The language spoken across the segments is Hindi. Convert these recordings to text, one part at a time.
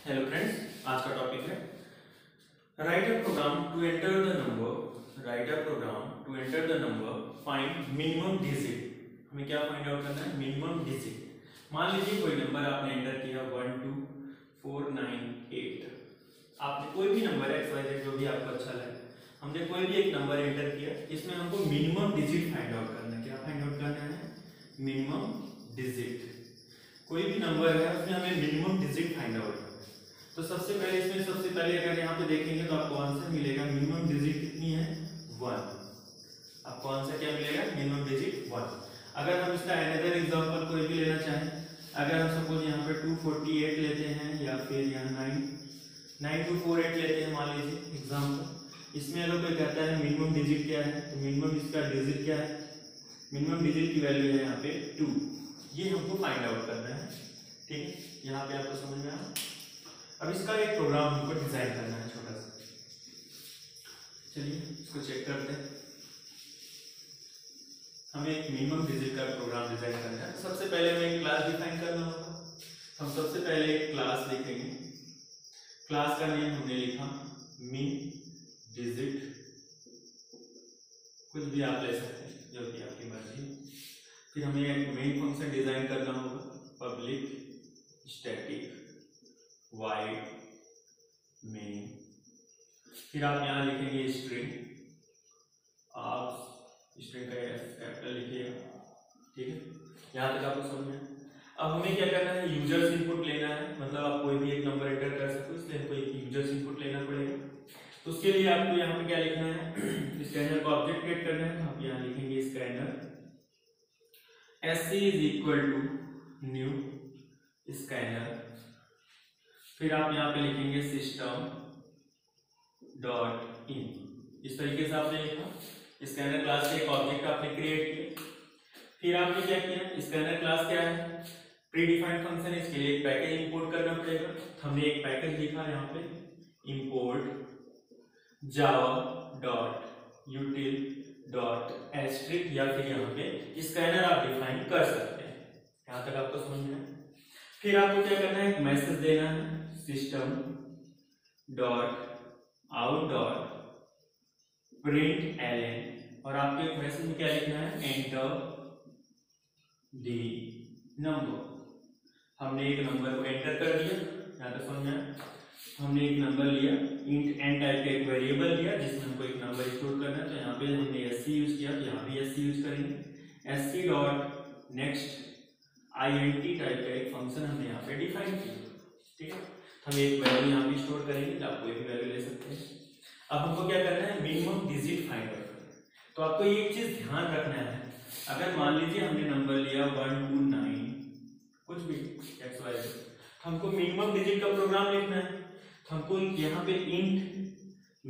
हेलो फ्रेंड्स, आज का टॉपिक है write a program to enter the number find minimum digit. हमें क्या फाइंड आउट करना है? Minimum digit. मान लीजिए कोई नंबर आपने एंटर किया 1 2 4 9 8। आपने कोई भी नंबर एक्स वाई जेड जो भी आपको अच्छा लगे, हमने कोई भी एक नंबर एंटर किया, इसमें हमको मिनिमम डिजिट फाइंड आउट करना है। क्या फाइंड आउट करना है? Minimum digit. कोई भी नंबर है उसमें हमें मिनिमम डिजिट फाइंड आउट करना है। तो सबसे पहले अगर यहाँ पे देखेंगे तो आपको आंसर मिलेगा मिनिमम डिजिट कितनी है? 1। आपको आंसर क्या मिलेगा? Minimum digit 1। अगर हम इसका अनदर एग्जांपल कोई भी लेना चाहें, अगर हम सपोज यहाँ पे 248 लेते हैं या फिर यहाँ 9248 लेते हैं, मान लीजिए एग्जांपल, इसमें अगर कोई कहता है मिनिमम डिजिट क्या है, तो मिनिमम इसका डिजिट क्या है? मिनिमम डिजिट की वैल्यू है यहाँ पे 2। ये हमको फाइंड आउट करना है। ठीक है, यहाँ पे आपको समझ में आया। अब इसका एक प्रोग्राम हमको डिजाइन करना है छोटा सा। चलिए इसको चेक करते हैं। हमें एक मिनिमम डिजिट का प्रोग्राम डिजाइन करना है। सबसे पहले हमें एक क्लास डिफाइन करना होगा। हम सबसे पहले एक क्लास लिखेंगे। क्लास का नेम हमने लिखा मिन डिजिट, कुछ भी आप ले सकते हैं जो कि आपकी मर्जी। फिर हमें एक मेन फंक्शन डिजाइन करना होगा, पब्लिक स्टैटिक वाइड मेन। फिर आप यहाँ लिखेंगे स्ट्रिंग, आप स्ट्रिंग का कैपिटल लिखिएगा। ठीक है, यहाँ तक आपको समझ में। अब हमें क्या करना है? यूजर्स इनपुट लेना है, मतलब आप कोई भी एक नंबर एंटर कर सकते हो, इसलिए हमको एक यूजर्स इनपुट लेना पड़ेगा। तो उसके लिए आपको यहाँ पे क्या लिखना है? स्कैनर का ऑब्जेक्ट क्रिएट करना है। तो आप यहाँ लिखेंगे scanner sc is equal to new scanner. फिर आप यहाँ पे लिखेंगे सिस्टम डॉट इन। इस तरीके से आपने लिखा। स्कैनर क्लास का एक ऑब्जेक्ट आपने क्रिएट किया। फिर आपने क्या किया? स्कैनर क्लास क्या है? प्री डिफाइंड फंक्शन है, इसके लिए एक पैकेज इंपोर्ट करना पड़ेगा। हमने एक पैकेज लिखा यहाँ पे, import Java dot util dot asterisk, या फिर यहाँ पे स्कैनर आप डिफाइन कर सकते हैं। यहाँ तक आपको समझ में। फिर आपको क्या करना है? एक मैसेज देना है, system dot out dot print LN, और आपको एक मैसेज में क्या लिखना है? Enter the number. हमने एक नंबर को एंटर कर दिया। यहाँ तक समझ में। हमने एक नंबर लिया, इंट एन टाइप का एक वेरिएबल लिया जिसमें हमको एक नंबर स्टोर करना है। तो यहाँ पे हमने एससी यूज किया, तो यहाँ भी एससी यूज करेंगे। SC dot next INT type का एक फंक्शन हमने यहाँ पे डिफाइन किया। ठीक है, हम एक वैल्यू यहाँ पे स्टोर करेंगे, तो आप कोई भी वैल्यू ले सकते हैं। अब हमको क्या करना है? मिनिमम डिजिट फाइंड करना है। तो आपको एक चीज ध्यान रखना है, अगर मान लीजिए हमने नंबर लिया 1 2 9 कुछ भी एक्स वाई, हमको मिनिमम डिजिट का प्रोग्राम लिखना है। हमको यहाँ पे इंट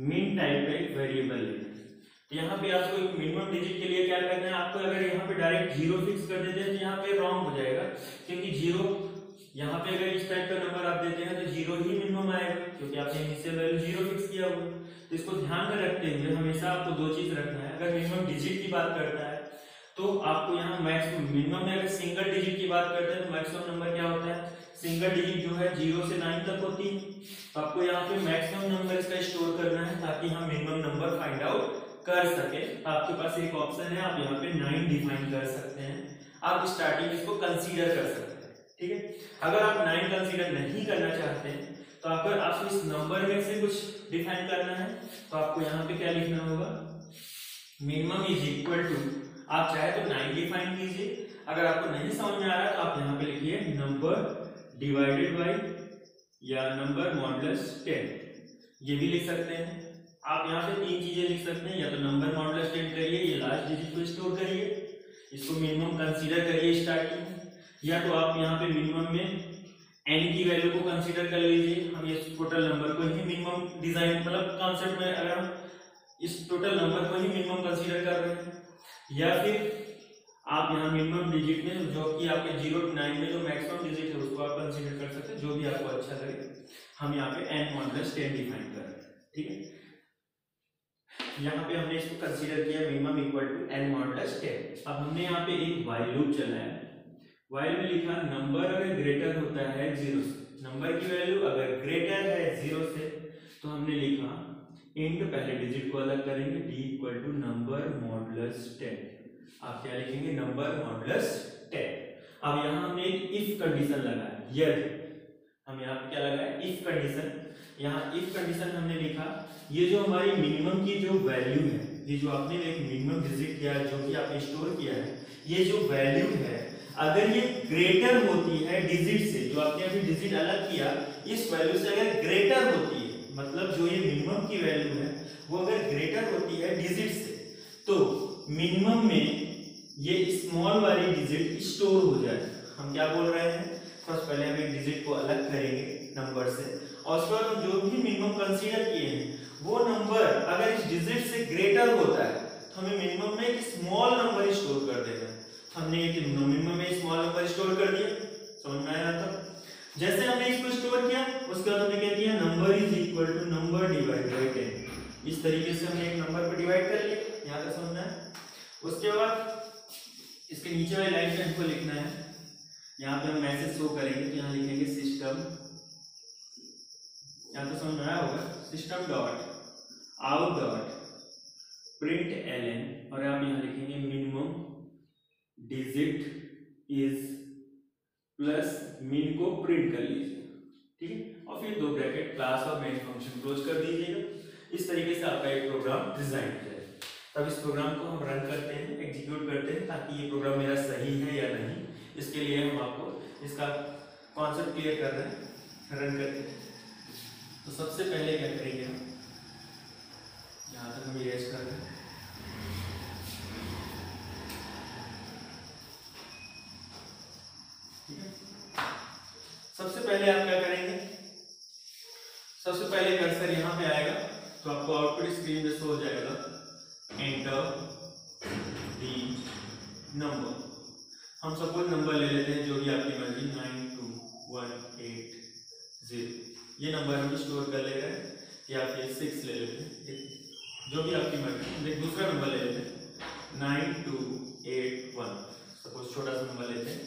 मिन टाइप का एक वेरिएबल लेना है। तो यहाँ पे आपको मिनिमम डिजिट के लिए क्या करना है? आपको अगर यहाँ पे डायरेक्ट जीरो फिक्स कर देते हैं तो यहाँ पे रॉन्ग हो जाएगा, क्योंकि जीरो यहाँ पे अगर इस टाइप का नंबर आप देते हैं तो जीरो ही मिनिमम आएगा, क्योंकि आपने इनिशियल वैल्यू जीरो फिक्स किया हुआ। तो इसको ध्यान में रखते हुए हमेशा आपको दो चीज रखना है। अगर मिनिमम डिजिट की बात करता है तो आपको यहाँ मैक्सिमम, मिनिमम में अगर सिंगल डिजिट की बात करते हैं तो मैक्सिमम नंबर क्या होता है? सिंगल डिजिट जो है 0 से 9 तक होती है। तो आपको यहाँ पे मैक्सिमम नंबर इसका स्टोर करना है ताकि हम मिनिमम नंबर फाइंड आउट कर सके। आपके पास एक ऑप्शन है, आप यहाँ पे 9 डिफाइन कर सकते हैं। आप स्टार्टिंग इसको कंसीडर कर सकते हैं। ठीक है, अगर आप 9 कंसीडर नहीं करना चाहते हैं तो आपको इस नंबर में से कुछ डिफाइन करना है। तो आपको यहाँ पे क्या लिखना होगा? मिनिमम इज इक्वल टू, आप चाहे तो 9 डिफाइन कीजिए। अगर आपको नहीं समझ में आ रहा तो आप यहाँ पे लिखिए नंबर डिवाइडेड बाय या नंबर मॉडुलस 10, ये भी लिख सकते हैं। आप यहाँ पे तीन चीजें लिख सकते हैं, या तो नंबर मॉडुलस 10 करिए, ये लास्ट डिजिट को स्टोर करिए, इसको मिनिमम कंसीडर करिए स्टार्टिंग में, या तो आप यहाँ पे मिनिमम में n की वैल्यू को कंसीडर कर लीजिए। हम इस टोटल नंबर को ही मिनिमम डिजाइन, मतलब कॉन्सेप्ट में अगर हम इस टोटल नंबर को ही मिनिमम कंसीडर कर रहे हैं, या फिर आप यहाँ मिनिमम डिजिट में जो कि आपके 0 to 9 में जो मैक्सिमम डिजिट है उसको आप कंसीडर कर सकते हैं, जो भी आपको अच्छा लगे। हम यहाँ पे n मॉडुलस 10 डिफाइन कर रहे हैं। ठीक है, यहाँ पे हमने इसको कंसीडर किया minimum equal to n modulus 10। अब हमने यहाँ पे एक व्हाइल लूप चलाया है। व्हाइल में लिखा नंबर अगर ग्रेटर होता है 0 से, नंबर की वैल्यू अगर ग्रेटर है 0 से तो हमने लिखा इंट, पहले डिजिट को अलग करेंगे, d equal to number modulus 10। आप क्या लिखेंगे? Number modulus 10। अब यहाँ हमने एक इफ कंडीशन लगाया, यदि हम यहाँ पे क्या लगाया? If condition. यहाँ इफ कंडीशन हमने लिखा ये जो हमारी मिनिमम की जो वैल्यू है, ये जो आपने एक मिनिमम डिजिट किया जो कि आपने स्टोर किया है, ये जो वैल्यू है अगर ये ग्रेटर होती है डिजिट से, जो आपने अभी डिजिट अलग किया इस वैल्यू से अगर ग्रेटर होती है, मतलब जो ये मिनिमम की वैल्यू है वो अगर ग्रेटर होती है डिजिट से, तो मिनिमम में ये स्मॉल वाली डिजिट स्टोर हो जाए। हम क्या बोल रहे हैं? सबसे पहले हम एक डिजिट को अलग करेंगे नंबर से, और उसके बाद हम जो भी मिनिमम कंसीडर किए हैं वो नंबर अगर इस डिजिट से ग्रेटर होता है तो हमें मिनिमम में एक स्मॉल नंबर स्टोर कर देना है। हमने एक मिनिमम में स्मॉल नंबर स्टोर कर दिया, समझ में आया? तो जैसे हमने इसको स्टोर किया उसके बाद हमने क्या किया? Number is equal to number divide by 10। इस तरीके से हमने एक नंबर को डिवाइड कर लिया, यहाँ तक समझना है। उसके बाद इसके नीचे वाली लाइन पे हमको लिखना है, यहाँ पे हम मैसेज शो करेंगे तो यहाँ लिखेंगे सिस्टम, यहाँ तो समझ में आया होगा, system dot out dot print LN, और आप यहाँ लिखेंगे मिनिमम डिजिट इज प्लस मिन को प्रिंट कर लीजिए, ठीक है, और फिर दो ब्रैकेट क्लास और मेन फंक्शन क्लोज कर दीजिएगा। इस तरीके से आपका एक प्रोग्राम डिजाइन हो जाए। तब इस प्रोग्राम को हम रन करते हैं, एग्जीक्यूट करते हैं, ताकि ये प्रोग्राम मेरा सही है या नहीं इसके लिए हम आपको इसका कॉन्सेप्ट क्लियर कर रहे हैं, रन करते हैं। तो सबसे पहले क्या करेंगे हम, यहाँ तक हम इरेज कर रहे हैं, ठीक है। सबसे पहले आप क्या करेंगे? सबसे पहले कर्सर यहाँ पे आएगा तो आपको आउटपुट स्क्रीन पे शो हो जाएगा एंटर दी नंबर। हम सपोज नंबर ले लेते हैं जो भी आपकी मर्जी, 92180, ये नंबर हम स्टोर कर ले रहे हैं, या फिर 6 ले लेते हैं, जो भी आपकी मर्जी। एक दूसरा नंबर ले लेते हैं 9281, सपोज छोटा सा नंबर लेते हैं।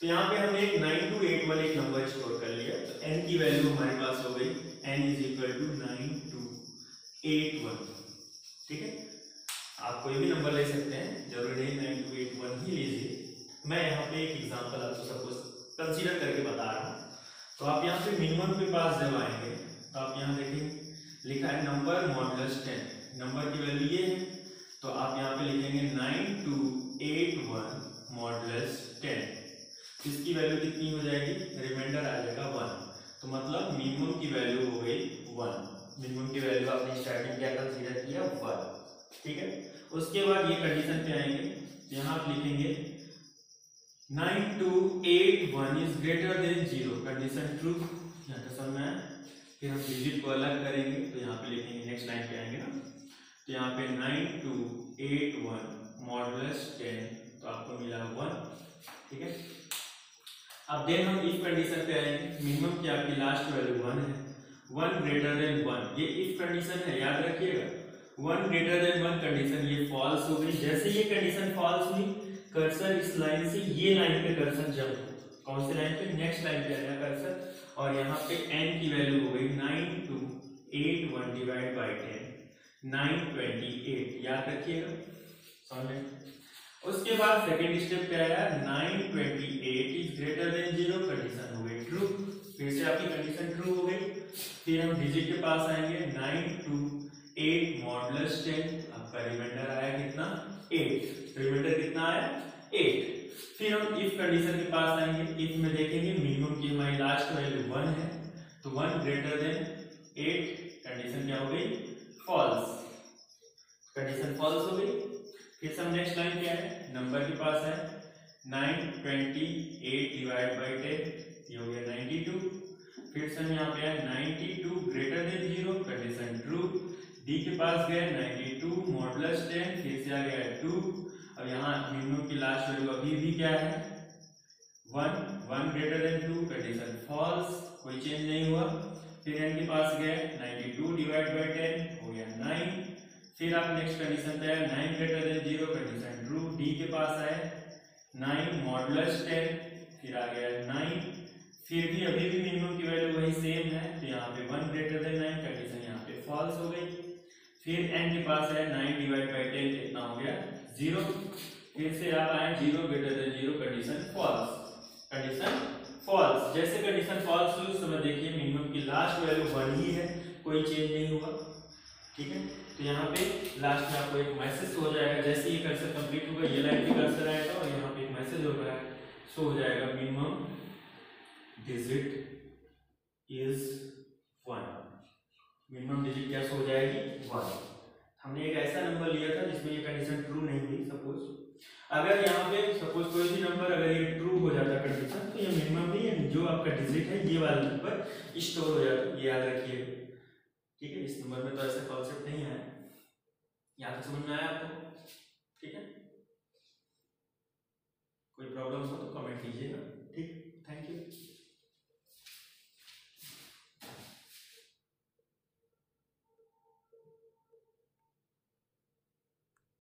तो यहाँ पे हमने एक 9281 एक नंबर स्टोर कर लिया, तो n की वैल्यू हमारे पास हो गई n इज इक्वल टू 9281, ठीक है। आप कोई भी नंबर ले सकते हैं, जरूरी नहीं 9281 ही लीजिए। मैं यहाँ पे एक एग्जांपल आपको सपोज कंसीडर करके बता रहा हूँ। तो आप यहाँ पे मिनिमम के पास जब आएंगे तो आप यहाँ देखेंगे लिखा है नंबर मॉडुलस 10, नंबर की वैल्यू ये है, तो आप यहाँ पे लिखेंगे 9281 मॉडुलस 10। इसकी वैल्यू कितनी हो जाएगी? रिमाइंडर आ जाएगा 1, तो मतलब मिनिमम की वैल्यू हो गई 1। मिनिमम की वैल्यू आपने स्टार्टिंग क्या कंसीडर किया? 1, ठीक है। उसके बाद ये कंडीशन पे आएंगे, यहाँ आप लिखेंगे 9281 is greater than 0, condition true, यहाँ का समझ में आया। फिर हम डिजिट को अलग करेंगे तो यहाँ पे लिखेंगे, नेक्स्ट लाइन पे आएंगे ना, तो यहाँ पे 9281 मॉडुलस 10, तो आपको मिला 1, ठीक है। अब देन हम इफ कंडीशन पे आएंगे, मिनिमम की आपकी लास्ट वैल्यू 1 है, 1 ग्रेटर देन 1, ये इफ कंडीशन है, याद रखिएगा। 1 ग्रेटर देन 1 कंडीशन ये फॉल्स हो गई। जैसे ये कंडीशन फॉल्स हुई, कर्सर इस लाइन से ये लाइन पे कर्सर जंप, कौन सी लाइन पे? नेक्स्ट लाइन पे आया कर्सर, और यहाँ पे n की वैल्यू हो गई 9281 डिवाइड बाय 10, 928, याद रखिएगा, समझ। उसके बाद सेकेंड स्टेप पे आया 928 इज ग्रेटर देन 0, कंडीशन हो गई ट्रू, फिर से आपकी कंडीशन ट्रू हो गई। फिर हम डिजिट के पास आएंगे 928 मॉडुलस 10, आपका रिमाइंडर आया कितना? 8, रिमाइंडर कितना आया? 8। फिर हम इफ कंडीशन के पास आएंगे, इफ में देखेंगे मिनिमम की हमारी लास्ट वैल्यू 1 है, तो 1 ग्रेटर देन 8, कंडीशन क्या हो गई? फॉल्स, कंडीशन फॉल्स हो गई। फिर हम नेक्स्ट लाइन पे आए, नंबर के पास है 928 डिवाइड बाय 10, ये हो गया 92। फिर से हम यहाँ पे आए 92 greater than 0, condition true. D के पास गए 92 मॉडुलस 10, फिर से आ गया 2। अब यहाँ मिनिमम की लास्ट वैल्यू अभी भी क्या है? 1 ग्रेटर देन 2, कंडीशन फॉल्स, कोई चेंज नहीं हुआ। फिर एन के पास गए 92 डिवाइड बाय 10, हो गया 9। फिर आप नेक्स्ट कंडीशन पे आए 9 greater than 0, condition true. D के पास आए 9 मॉडुलस 10, फिर आ गया 9। फिर भी अभी भी मिनिमम की वैल्यू वही सेम है, तो यहाँ पे 1 ग्रेटर देन 9 कंडीशन यहाँ पे फॉल्स हो गई। फिर n के पास है 9 डिवाइड बाई 10 कितना हो गया 0। फिर से आप आए 0 greater than 0 condition false, condition false. जैसे कंडीशन फॉल्स हुई उस समय देखिए मिनिमम की लास्ट वैल्यू 1 ही है, कोई चेंज नहीं हुआ, ठीक है। तो यहाँ पे लास्ट में आपको एक मैसेज हो जाएगा, जैसे ही कर्सर कंप्लीट होगा ये लाइन पे कर्सर आएगा और यहाँ पे एक मैसेज होगा, शो हो जाएगा minimum digit is 1। Minimum digit क्या शो हो जाएगी 1। हमने एक ऐसा नंबर लिया था जिसमें ये कंडीशन ट्रू नहीं हुई। सपोज अगर यहाँ पे सपोज कोई भी नंबर अगर ये ट्रू हो जाता कंडीशन, तो ये मिनिमम भी जो आपका डिजिट है ये वाला नंबर स्टोर हो जाता, ये याद रखिए, ठीक है। इस नंबर में तो ऐसा कॉन्सेप्ट नहीं है, यहाँ तक समझ में आया आपको, ठीक है। कोई प्रॉब्लम हो तो कमेंट कीजिएगा, ठीक, थैंक यू।